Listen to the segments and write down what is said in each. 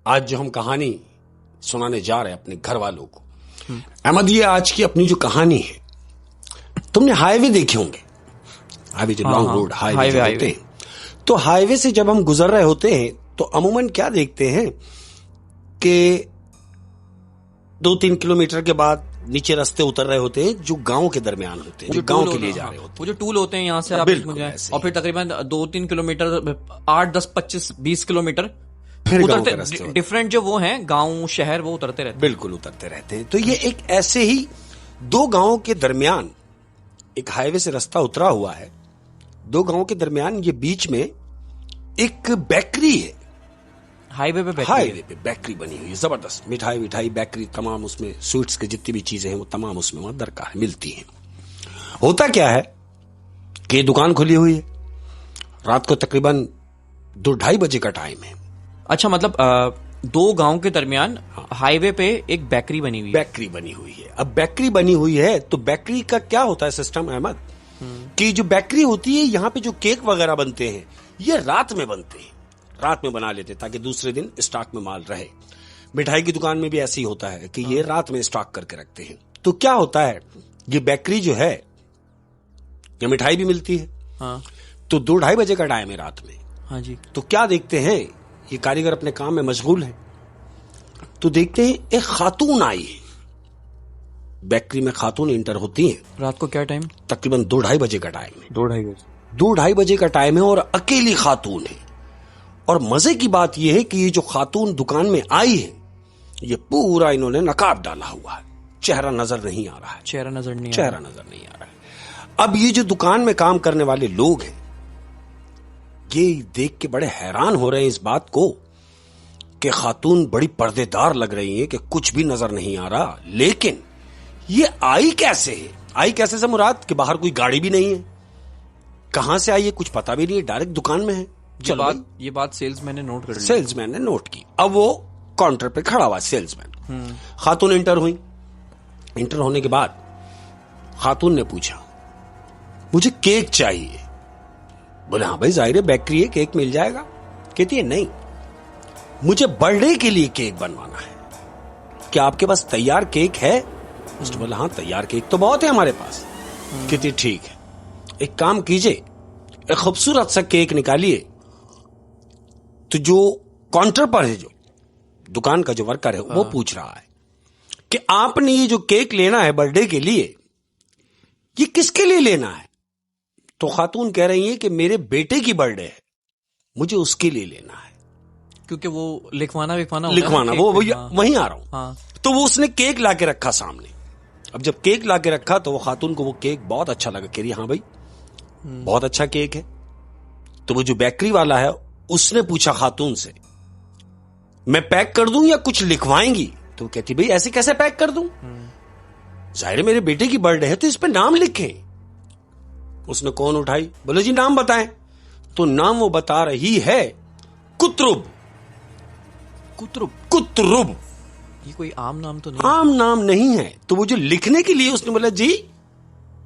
आज जो हम कहानी सुनाने जा रहे हैं अपने घर वालों को, अहमद, ये आज की अपनी जो कहानी है, तुमने हाईवे देखे होंगे, हाईवे जो लॉन्ग रोड हाईवे जो होते हैं, तो हाईवे से जब हम गुजर रहे होते हैं तो अमूमन क्या देखते हैं कि 2-3 किलोमीटर के बाद नीचे रास्ते उतर रहे होते हैं जो गांव के दरमियान होते हैं, जो गांव के लिए जा रहे होते हैं, वो जो टूल होते हैं यहाँ से आप और फिर तकरीबन 2-3 किलोमीटर 8-10-25-20 किलोमीटर उतरते, डिफरेंट जो वो हैं गांव शहर, वो उतरते रहते हैं, बिल्कुल उतरते रहते हैं। तो ये एक ऐसे ही 2 गांवों के दरमियान एक हाईवे से रास्ता उतरा हुआ है, 2 गांवों के दरमियान ये बीच में एक बेकरी है, हाईवे पे बेकरी बनी हुई है, जबरदस्त मिठाई विठाई बेकरी तमाम, उसमें स्वीट्स के जितनी भी चीजें हैं वो तमाम उसमें वहां दरकार मिलती हैं। होता क्या है कि दुकान खुली हुई है, रात को तकरीबन 2-2:30 बजे का टाइम है। अच्छा, मतलब 2 गांव के दरमियान हाईवे पे एक बेकरी बनी हुई है। अब बेकरी बनी हुई है तो बेकरी का क्या होता है सिस्टम अहमद, कि जो बेकरी होती है यहाँ पे जो केक वगैरह बनते हैं ये रात में बनते हैं, रात में बना लेते ताकि दूसरे दिन स्टॉक में माल रहे। मिठाई की दुकान में भी ऐसे ही होता है कि ये रात में स्टॉक करके रखते हैं। तो क्या होता है, ये बेकरी जो है, ये मिठाई भी मिलती है। तो 2-2:30 बजे का टाइम है रात में। हाँ जी। तो क्या देखते हैं, ये कारीगर अपने काम में मशगूल है, तो देखते हैं एक खातून आई है, बेकरी में खातून इंटर होती हैं। रात को क्या टाइम? तकरीबन 2-2:30 बजे का टाइम है। 2-2:30 बजे का टाइम है और अकेली खातून है। और मजे की बात यह है कि ये जो खातून दुकान में आई है, ये पूरा इन्होंने नकाब डाला हुआ है, चेहरा नजर नहीं आ रहा है। चेहरा नजर नहीं आ रहा है। अब ये जो दुकान में काम करने वाले लोग हैं, ये देख के बड़े हैरान हो रहे हैं इस बात को कि खातून बड़ी पर्देदार लग रही है, कि कुछ भी नजर नहीं आ रहा, लेकिन ये आई कैसे है? आई कैसे से मुराद कि बाहर कोई गाड़ी भी नहीं है, कहां से आई है कुछ पता भी नहीं है, डायरेक्ट दुकान में है। ये बात सेल्समैन ने नोट कर ली। सेल्समैन ने नोट की। अब वो काउंटर पे खड़ा हुआ सेल्समैन। खातून इंटर हुई। इंटर होने के बाद खातून ने पूछा, मुझे केक चाहिए। बोले हाँ भाई, जाहिर है बेकरी है, केक मिल जाएगा। कहती है नहीं, मुझे बर्थडे के लिए केक बनवाना है, क्या आपके पास तैयार केक है? उसने बोला हाँ, तैयार केक तो बहुत है हमारे पास। कहती ठीक है, एक काम कीजिए, एक खूबसूरत सा केक निकालिए। तो जो काउंटर पर है, जो दुकान का जो वर्कर है, वो पूछ रहा है कि आपने ये जो केक लेना है बर्थडे के लिए, ये किसके लिए लेना है? तो खातून कह रही है कि मेरे बेटे की बर्थडे है, मुझे उसके लिए लेना है, क्योंकि वो लिखवाना वो वहीं आ रहा हूं। तो वो उसने केक लाके रखा सामने। अब जब केक लाके रखा तो वो खातून को वो केक बहुत अच्छा लगा, कह रही हाँ भाई बहुत अच्छा केक है। तो वो जो बेकरी वाला है उसने पूछा खातून से, मैं पैक कर दूं या कुछ लिखवाएंगी? तो कहती भाई ऐसे कैसे पैक कर दूं, जाहिर है मेरे बेटे की बर्थडे है तो इस पे नाम लिखें। उसने कौन उठाई, बोले जी नाम बताएं। तो नाम वो बता रही है कुतरुब। ये कोई आम नाम तो नहीं? आम नाम नहीं है। तो वो जो लिखने के लिए उसने बोला जी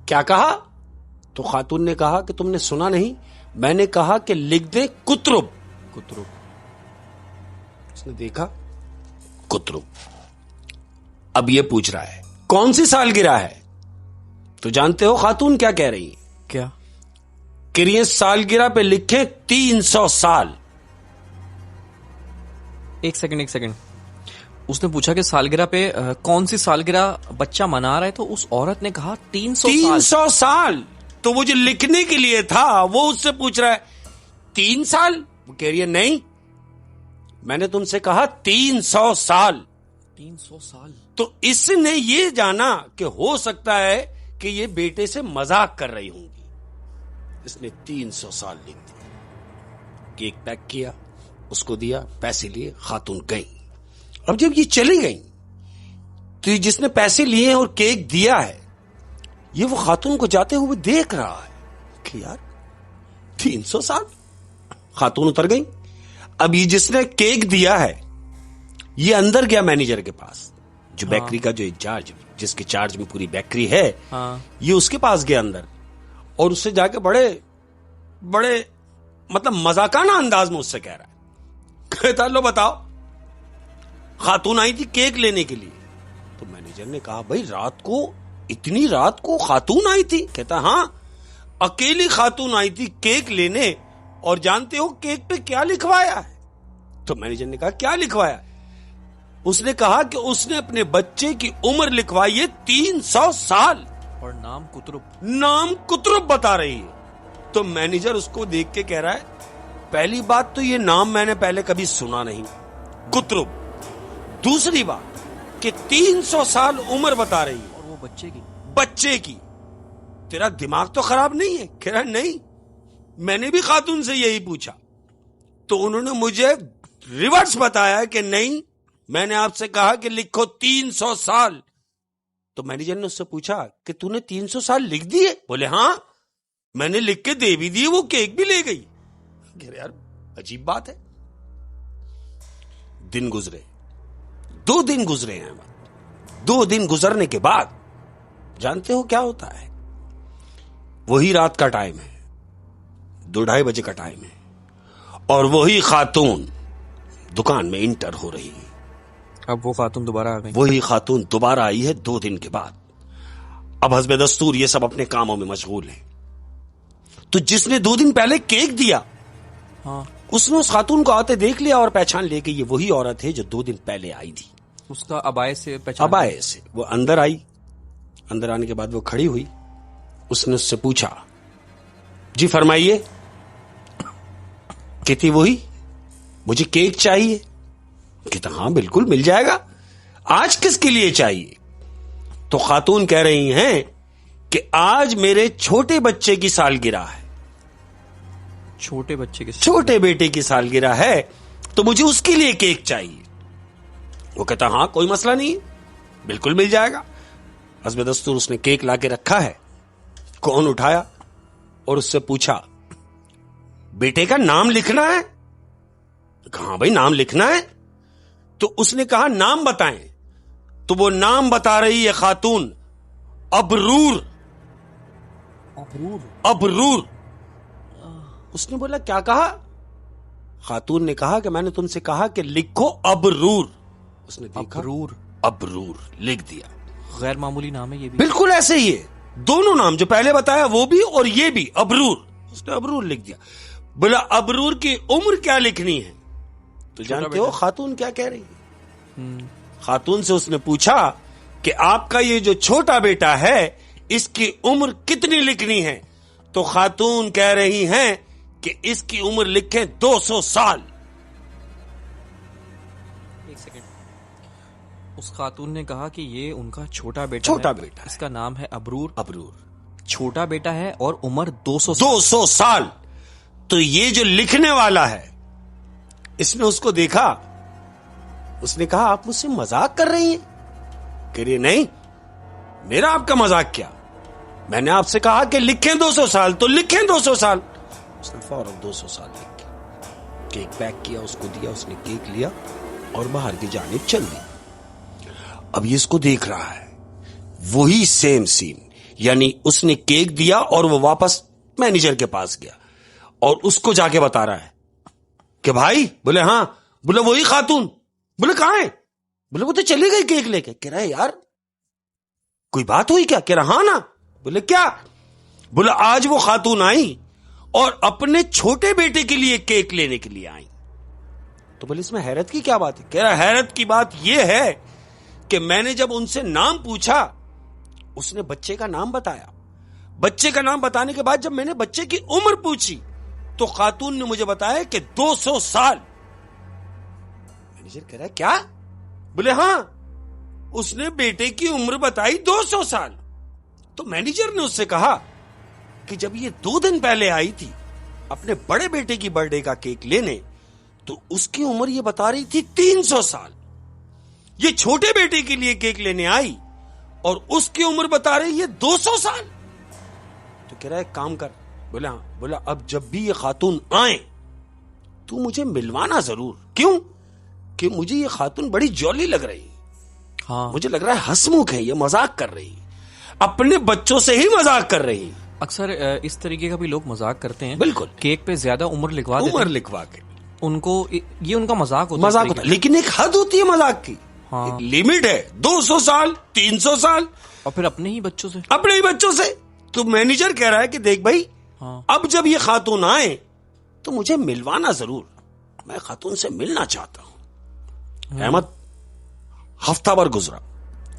क्या कहा? तो खातून ने कहा कि तुमने सुना नहीं, मैंने कहा कि लिख दे कुतरुब। उसने देखा कुतरुब। अब ये पूछ रहा है कौन सी सालगिरह है? तो जानते हो खातून क्या कह रही है? क्या? कि ये सालगिरह पे लिखे 300 साल। एक सेकंड। उसने पूछा कि सालगिरह पे कौन सी सालगिरह बच्चा मना रहा है, तो उस औरत ने कहा 300 साल। तो वो जो लिखने के लिए था वो उससे पूछ रहा है 3 साल। वो कह रही है नहीं, मैंने तुमसे कहा 300 साल। 300 साल। तो इसने ये जाना कि हो सकता है कि ये बेटे से मजाक कर रही होंगी, इसने 300 साल लिख दिया। केक पैक किया, उसको दिया, पैसे लिए, खातून गई। अब जब ये चली गई तो जिसने पैसे लिए और केक दिया है, ये वो खातून को जाते हुए देख रहा है कि यार 300 साल। खातून उतर गई। अब ये जिसने केक दिया है, ये अंदर गया मैनेजर के पास, जो बेकरी का जो इंचार्ज, जिसके चार्ज में पूरी बेकरी है, ये उसके पास गया अंदर और उससे जाके बड़े मतलब मजाकाना अंदाज में उससे कह रहा है, कहता लो बताओ खातून आई थी केक लेने के लिए। तो मैनेजर ने कहा भाई रात को, इतनी रात को खातून आई थी? कहता हाँ, अकेली खातून आई थी केक लेने, और जानते हो केक पे क्या लिखवाया है? तो मैनेजर ने कहा क्या लिखवाया? उसने कहा कि उसने अपने बच्चे की उम्र लिखवाई है 300 साल, और नाम कुतुब। नाम कुतुब बता रही है। तो मैनेजर उसको देख के कह रहा है पहली बात तो ये नाम मैंने पहले कभी सुना नहीं, कुतुब। दूसरी बात कि 300 साल उम्र बता रही है, और वो बच्चे की। तेरा दिमाग तो खराब नहीं है? कह रहा नहीं, मैंने भी खातून से यही पूछा, तो उन्होंने मुझे रिवर्स बताया कि नहीं, मैंने आपसे कहा कि लिखो 300 साल। तो मैनेजर ने उससे पूछा कि तूने 300 साल लिख दिए? बोले हाँ, मैंने लिख के दे भी दिए, वो केक भी ले गई। कह रहे यार अजीब बात है। दिन गुजरे, 2 दिन गुजरे हैं। 2 दिन गुजरने के बाद जानते हो क्या होता है? वही रात का टाइम है, 2-2:30 बजे का टाइम है, और वही खातून दुकान में इंटर हो रही है। अब वो खातून दोबारा आ गई। वही खातून दोबारा आई है 2 दिन के बाद। अब हस्बे दस्तूर ये सब अपने कामों में मशगूल हैं। तो जिसने 2 दिन पहले केक दिया, हाँ, उसने उस खातून को आते देख लिया और पहचान ले कि ये वही औरत है जो 2 दिन पहले आई थी। उसका अबाए से पहचान? अबाए से। वो अंदर आई। अंदर आने के बाद वो खड़ी हुई। उसने उससे पूछा जी फरमाइए। कहती वही, मुझे केक चाहिए। कहता हाँ बिल्कुल मिल जाएगा, आज किसके लिए चाहिए? तो खातून कह रही हैं कि आज मेरे छोटे बच्चे की सालगिरह है। छोटे बच्चे की? छोटे बेटे की सालगिरह है, तो मुझे उसके लिए केक चाहिए। वो कहता हाँ कोई मसला नहीं है, बिल्कुल मिल जाएगा। हस्बे दस्तूर उसने केक लाके रखा है, कौन उठाया और उससे पूछा बेटे का नाम लिखना है? कहा भाई नाम लिखना है। तो उसने कहा नाम बताएं। तो वो नाम बता रही है खातून, अबरूर। अबरूर? अबरूर। उसने बोला क्या कहा? खातून ने कहा कि मैंने तुमसे कहा कि लिखो अबरूर। उसने देखा अबरूर, अबरूर लिख दिया। गैर मामूली नाम है ये भी। बिल्कुल ऐसे ही है, दोनों नाम जो पहले बताया वो भी और ये भी अबरूर। उसने अबरूर लिख दिया। बोला अबरूर की उम्र क्या लिखनी है? तो जानते हो खातून क्या कह रही है? खातून से उसने पूछा कि आपका ये जो छोटा बेटा है इसकी उम्र कितनी लिखनी है? तो खातून कह रही हैं कि इसकी उम्र लिखे 200 साल। एक सेकंड। उस खातून ने कहा कि ये उनका छोटा बेटा है। इसका नाम है अबरूर। अबरूर छोटा बेटा है और उम्र 200 साल। तो ये जो लिखने वाला है, इसने उसको देखा। उसने कहा आप मुझसे मजाक कर रही हैं? कह रही नहीं, मेरा आपका मजाक क्या, मैंने आपसे कहा कि लिखें 200 साल तो लिखें 200 साल। उसने फौरन 200 साल लिख के केक पैक किया, उसको दिया। उसने केक लिया और बाहर की जानिब चल दी। अब ये इसको देख रहा है, वही सेम सीन, यानी उसने केक दिया और वो वापस मैनेजर के पास गया और उसको जाके बता रहा है कि भाई, बोले हाँ, बोले वही खातून। बोले कहां है? बोले वो तो चली गई केक लेके। कह रहा है यार कोई बात हुई क्या? कह रहा हाँ ना। बोले क्या? बोले आज वो खातून आई और अपने छोटे बेटे के लिए केक लेने के लिए आई। तो बोले इसमें हैरत की क्या बात है? कह रहा हैरत की बात यह है कि मैंने जब उनसे नाम पूछा, उसने बच्चे का नाम बताया। बच्चे का नाम बताने के बाद जब मैंने बच्चे की उम्र पूछी तो खातून ने मुझे बताया कि 200 साल। मैनेजर कह रहा है क्या? बोले हाँ, उसने बेटे की उम्र बताई 200 साल। तो मैनेजर ने उससे कहा कि जब ये 2 दिन पहले आई थी अपने बड़े बेटे की बर्थडे का केक लेने, तो उसकी उम्र ये बता रही थी 300 साल। ये छोटे बेटे के लिए केक लेने आई और उसकी उम्र बता रही है 200 साल। तो कह रहा है काम कर। बोला हाँ। बोला अब जब भी ये खातून आए तू मुझे मिलवाना जरूर। क्यों? कि मुझे ये खातून बड़ी जॉली लग रही है। हाँ, मुझे लग रहा है हंसमुख है, ये मजाक कर रही है, अपने बच्चों से ही मजाक कर रही है। अक्सर इस तरीके का भी लोग मजाक करते हैं। बिल्कुल, केक पे ज्यादा उम्र लिखवा देते हैं। उम्र लिखवा के उनको ये उनका मजाक होता है, लेकिन एक हद होती है मजाक की। हाँ। एक लिमिट है, 200 साल 300 साल, और फिर अपने ही बच्चों से। तो मैनेजर कह रहा है कि देख भाई, हाँ। अब जब ये खातून आए तो मुझे मिलवाना जरूर, मैं खातून से मिलना चाहता हूं। अहमद, हफ्ता भर गुजरा,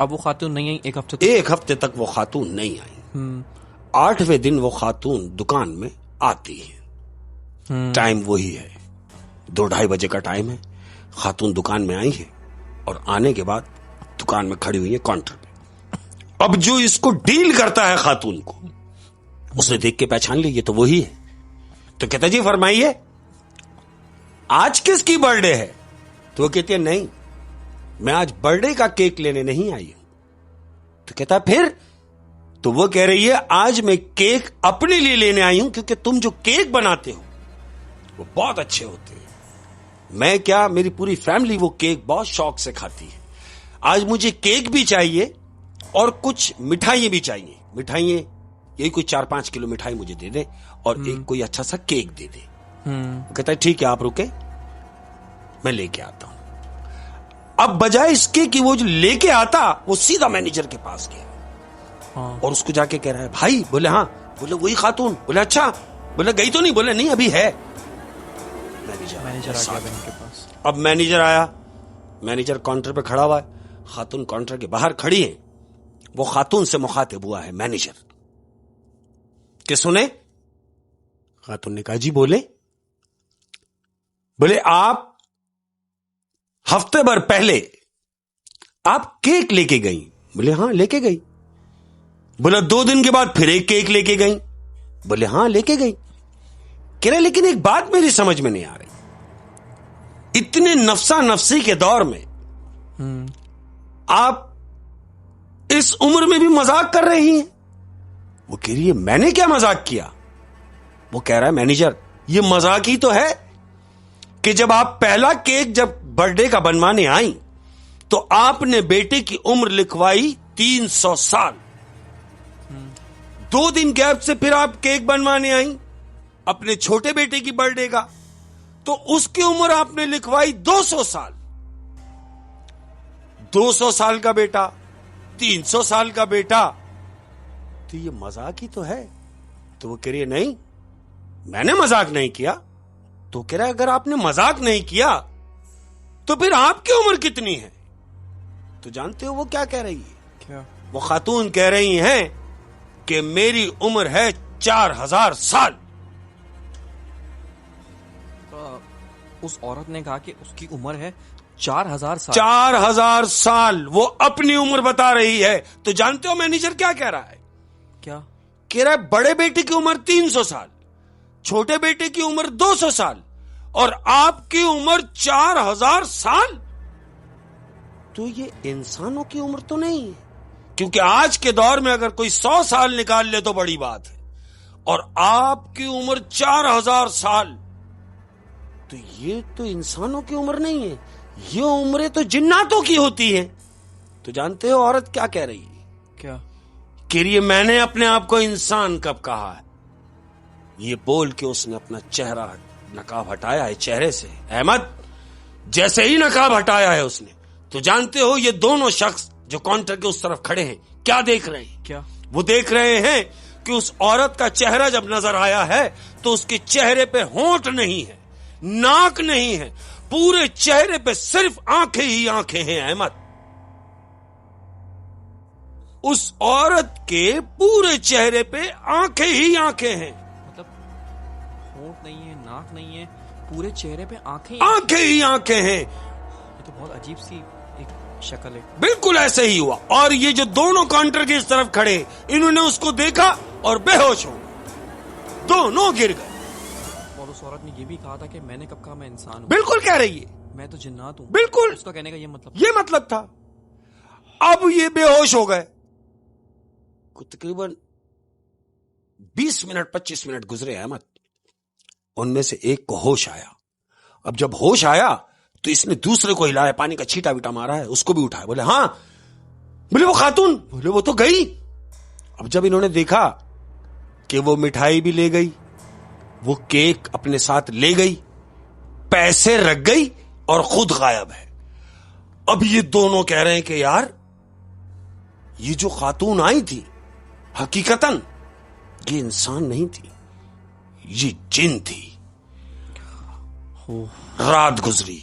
अब वो खातून नहीं आई। एक हफ्ते तक वो खातून नहीं आई। 8वें दिन वो खातून दुकान में आती है। टाइम वही है, 2-2:30 बजे का टाइम है। खातून दुकान में आई है और आने के बाद दुकान में खड़ी हुई है काउंटर पे। अब जो इसको डील करता है खातून को, उसने देख के पहचान लिया ये तो वही है। तो कहता जी फरमाइए आज किसकी बर्थडे है? तो वो कहती है नहीं, मैं आज बर्थडे का केक लेने नहीं आई हूं। तो कहता फिर? तो वो कह रही है आज मैं केक अपने लिए लेने आई हूं, क्योंकि तुम जो केक बनाते हो वो बहुत अच्छे होते हैं। मैं क्या, मेरी पूरी फैमिली वो केक बहुत शौक से खाती है। आज मुझे केक भी चाहिए और कुछ मिठाइयां भी चाहिए। मिठाइयां यही कोई 4-5 किलो मिठाई मुझे दे दे और एक कोई अच्छा सा केक दे दे। वो कहता है ठीक है आप रुके, मैं लेके आता हूं। अब बजाय इसके कि वो जो लेके आता, वो सीधा मैनेजर के पास गया। हाँ। और उसको जाके कह रहा है भाई, बोले हाँ, बोले वही खातून, बोले अच्छा, बोले गई तो नहीं, बोले नहीं अभी है। मैनेजर आ गया के पास। अब मैनेजर आया, मैनेजर काउंटर पे खड़ा हुआ है, खातून काउंटर के बाहर खड़ी है। वो खातून से मुखातिब हुआ है मैनेजर कि सुने। खातून ने कहा जी बोले। बोले आप हफ्ते भर पहले आप केक लेके गई? बोले हाँ लेके गई। बोला 2 दिन के बाद फिर एक केक लेके गई? बोले हाँ लेके गई। कह रहे लेकिन एक बात मेरी समझ में नहीं आ रही, इतने नफसा नफसी के दौर में आप इस उम्र में भी मजाक कर रही हैं। वो कह रही है मैंने क्या मजाक किया? वो कह रहा है मैनेजर ये मजाक ही तो है कि जब आप पहला केक जब बर्थडे का बनवाने आई तो आपने बेटे की उम्र लिखवाई 300 साल। 2 दिन गैप से फिर आप केक बनवाने आई अपने छोटे बेटे की बर्थडे का, तो उसकी उम्र आपने लिखवाई 200 साल। 200 साल का बेटा, 300 साल का बेटा, तो ये मजाक ही तो है। तो वो कह रही है नहीं मैंने मजाक नहीं किया। तो कह रहा है अगर आपने मजाक नहीं किया तो फिर आपकी उम्र कितनी है? तो जानते हो वो क्या कह रही है? क्या? वो खातून कह रही हैं कि मेरी उम्र है 4000 साल। उस औरत ने कहा कि उसकी उम्र है 4000 साल। 4000 साल वो अपनी उम्र बता रही है। तो जानते हो मैनेजर क्या कह रहा है? क्या कह रहा है? बड़े बेटे की उम्र 300 साल, छोटे बेटे की उम्र 200 साल और आपकी उम्र 4000 साल। तो ये इंसानों की उम्र तो नहीं है, क्योंकि आज के दौर में अगर कोई 100 साल निकाल ले तो बड़ी बात है, और आपकी उम्र 4000 साल, तो ये तो इंसानों की उम्र नहीं है, ये उम्रें तो जिन्नातों की होती हैं। तो जानते हो औरत क्या कह रही है? क्या कह रही है? मैंने अपने आप को इंसान कब कहा है? ये बोल के उसने अपना चेहरा, नकाब हटाया है चेहरे से। अहमद, जैसे ही नकाब हटाया है उसने, तो जानते हो ये दोनों शख्स जो काउंटर के उस तरफ खड़े हैं क्या देख रहे हैं? क्या? वो देख रहे हैं कि उस औरत का चेहरा जब नजर आया है तो उसके चेहरे पे होंठ नहीं है, नाक नहीं है, पूरे चेहरे पे सिर्फ आंखें ही आंखें हैं। अहमद, उस औरत के पूरे चेहरे पे आंखें ही आंखें हैं। मतलब होंठ नहीं है, नाक नहीं है, पूरे चेहरे पे आंखें ही आंखें हैं। ये तो बहुत अजीब सी एक शक्ल है। बिल्कुल ऐसे ही हुआ। और ये जो दोनों काउंटर के इस तरफ खड़े, इन्होंने उसको देखा और बेहोश हो गए, दोनों गिर गए। और उस औरत ने ये भी कहा था कि मैंने कब कहा मैं इंसान हूं। बिल्कुल कह रही है, मैं तो जिन्नात हूं। बिल्कुल उसका कहने का ये मतलब था। अब ये बेहोश हो गए। तकरीबन 20 मिनट 25 मिनट गुजरे अहमद, उनमें से एक को होश आया। अब जब होश आया तो इसने दूसरे को हिलाया, पानी का छींटा बीटा मारा है, उसको भी उठाया। बोले हाँ। बोले वो खातून? बोले वो तो गई। अब जब इन्होंने देखा कि वो मिठाई भी ले गई, वो केक अपने साथ ले गई, पैसे रख गई और खुद गायब है। अब ये दोनों कह रहे हैं कि यार ये जो खातून आई थी हकीकतन ये इंसान नहीं थी, ये जिन थी। रात गुजरी।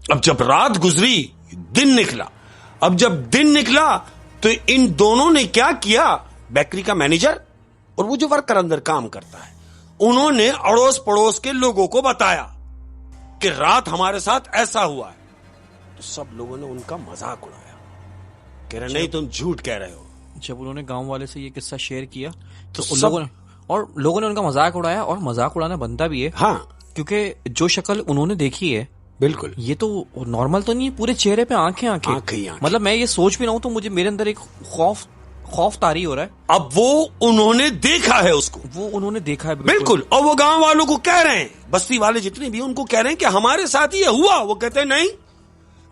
अब जब रात गुजरी दिन निकला। अब जब दिन निकला तो इन दोनों ने क्या किया, बेकरी का मैनेजर और वो जो वर्कर अंदर काम करता है, उन्होंने अड़ोस पड़ोस के लोगों को बताया कि रात हमारे साथ ऐसा हुआ है। तो सब लोगों ने उनका मजाक उड़ाया, कह रहे नहीं तुम झूठ कह रहे हो। जब उन्होंने गांव वाले से ये किस्सा शेयर किया तो लोगों ने उनका मजाक उड़ाया, और मजाक उड़ाना बनता भी है। हाँ, क्योंकि जो शक्ल उन्होंने देखी है बिल्कुल ये तो नॉर्मल तो नहीं है, पूरे चेहरे पे आंखें। मतलब मैं ये सोच भी रहा हूं तो मुझे मेरे अंदर एक खौफ तारी हो रहा है। अब वो उन्होंने देखा है उसको, वो उन्होंने देखा है बिल्कुल। और वो गांव वालों को कह रहे हैं, बस्ती वाले जितने भी उनको कह रहे हैं कि हमारे साथ ये हुआ। वो कहते हैं नहीं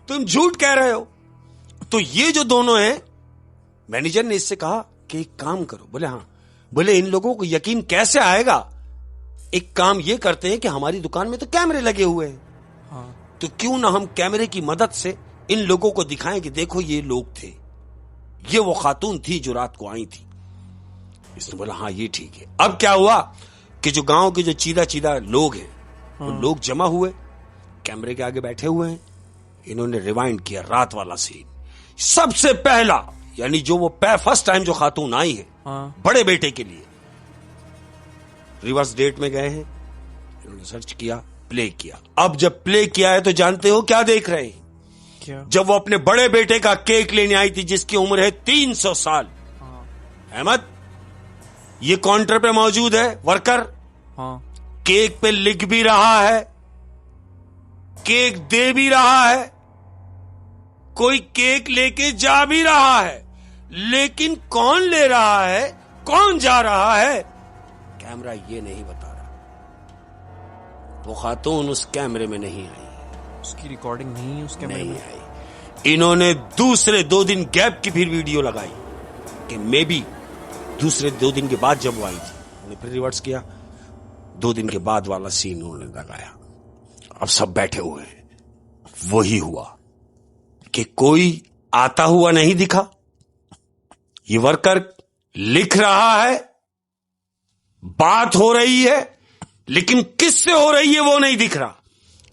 तुम झूठ कह रहे हो। तो ये जो दोनों हैं, मैनेजर ने इससे कहा कि एक काम करो। बोले हाँ। बोले इन लोगों को यकीन कैसे आएगा, एक काम ये करते हैं कि हमारी दुकान में तो कैमरे लगे हुए हैं। हाँ। तो क्यों ना हम कैमरे की मदद से इन लोगों को दिखाएं कि देखो ये लोग थे, ये वो खातून थी जो रात को आई थी। इसने बोला हाँ ये ठीक है। अब क्या हुआ कि जो गांव के जो चीदा लोग हैं, वो लोग जमा हुए, कैमरे के आगे बैठे हुए हैं। इन्होंने रिवाइंड किया रात वाला सीन। सबसे पहला यानी जो वो फर्स्ट टाइम जो खातून आई है बड़े बेटे के लिए, रिवर्स डेट में गए हैं, इन्होंने सर्च किया, प्ले किया। अब जब प्ले किया है तो जानते हो क्या देख रहे हैं? क्या? जब वो अपने बड़े बेटे का केक लेने आई थी जिसकी उम्र है 300 साल। अहमद, ये काउंटर पे मौजूद है वर्कर। केक पे लिख भी रहा है, केक दे भी रहा है, कोई केक लेके जा भी रहा है, लेकिन कौन ले रहा है, कौन जा रहा है, कैमरा ये नहीं बता रहा। वो खातून उस कैमरे में नहीं आई, उसकी रिकॉर्डिंग नहीं है उस कैमरे में आई। इन्होंने दूसरे 2 दिन गैप की फिर वीडियो लगाई कि मे बी दूसरे 2 दिन के बाद जब वो आई थी, उन्होंने फिर रिवर्स किया, 2 दिन के बाद वाला सीन उन्होंने लगाया। अब सब बैठे हुए हैं। वही हुआ कि कोई आता हुआ नहीं दिखा। ये वर्कर लिख रहा है, बात हो रही है, लेकिन किससे हो रही है वो नहीं दिख रहा।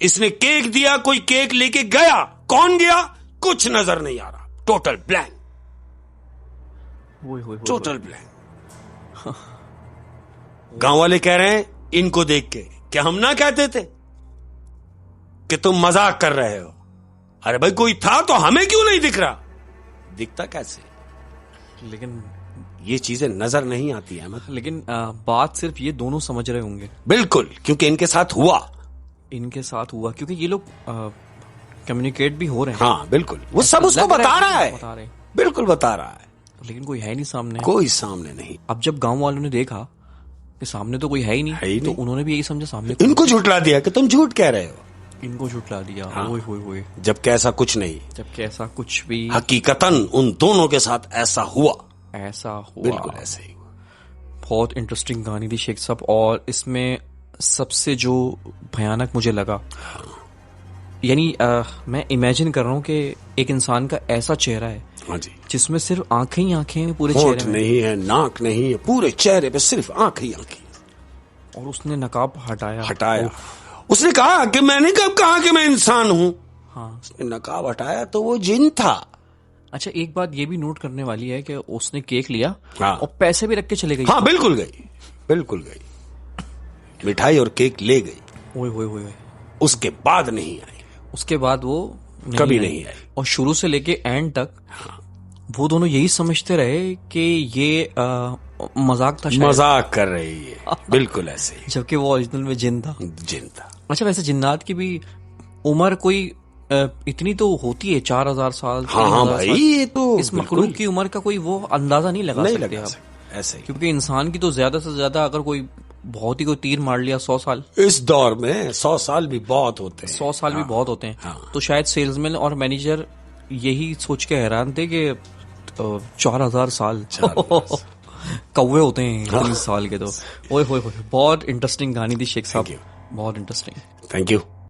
इसने केक दिया, कोई केक लेके गया, कौन गया कुछ नजर नहीं आ रहा। Total blank, total blank. गांव वाले कह रहे हैं इनको देख के, क्या हम ना कहते थे कि तुम मजाक कर रहे हो? अरे भाई कोई था तो हमें क्यों नहीं दिख रहा? दिखता कैसे? लेकिन ये चीजें नजर नहीं आती है। लेकिन बात सिर्फ ये दोनों समझ रहे होंगे। बिल्कुल, क्योंकि इनके साथ हुआ, क्योंकि ये लोग कम्युनिकेट भी हो रहे हैं। हाँ बिल्कुल, वो सब उसको बता रहा है, बिल्कुल बता रहा है, लेकिन कोई है नहीं सामने, कोई सामने नहीं। अब जब गांव वालों ने देखा कि सामने तो कोई है ही नहीं, तो उन्होंने भी यही समझा सामने इनको झुठला दिया कि तुम झूठ कह रहे हो। इनको झुठला दिया। हाँ। जबकि ऐसा कुछ नहीं, जबकि ऐसा कुछ भी हकीकतन उन दोनों के साथ ऐसा हुआ, बिल्कुल ऐसा ही हुआ। बहुत इंटरेस्टिंग कहानी थी शेख साहब। और इसमें सबसे जो भयानक मुझे लगा, यानी मैं इमेजिन कर रहा हूँ कि एक इंसान का ऐसा चेहरा है, हाँ जी, जिसमें सिर्फ आंखें ही आंखें हैं पूरे चेहरे में, नहीं है, नाक नहीं है, पूरे चेहरे पे सिर्फ आंखें ही आंखें। और उसने नकाब हटाया। उसने कहा कि मैंने कब कहा कि मैं इंसान हूं। हाँ, उसने नकाब हटाया तो वो जिन था। अच्छा, एक बात ये भी नोट करने वाली है कि उसने केक लिया, हाँ, और पैसे भी रख के चले गई। हाँ बिल्कुल गई, मिठाई और केक ले गई। ओए उसके बाद नहीं आई, उसके बाद वो कभी नहीं आई। और शुरू से लेके एंड तक वो दोनों यही समझते रहे कि ये मजाक था, मजाक कर रही है। बिल्कुल ऐसे ही, जबकि वो ओरिजिनल में जिन था। अच्छा, वैसे जिन्नात की भी उम्र कोई इतनी तो होती है, 4000 साल। हाँ भाई, ये तो इस मखलूक की उम्र का कोई वो अंदाजा नहीं लगा सकते आप ऐसे ही। क्योंकि इंसान की तो ज्यादा से ज्यादा अगर कोई बहुत ही कोई तीर मार लिया 100 साल। इस दौर में 100 साल भी बहुत होते हैं। 100 साल भी बहुत होते हैं। हाँ। तो शायद सेल्समैन और मैनेजर यही सोच के हैरान थे कि 4000 साल कौवे होते हैं 30 साल के। तो ओए बहुत इंटरेस्टिंग कहानी थी शेख साहब, बहुत इंटरेस्टिंग। Thank you.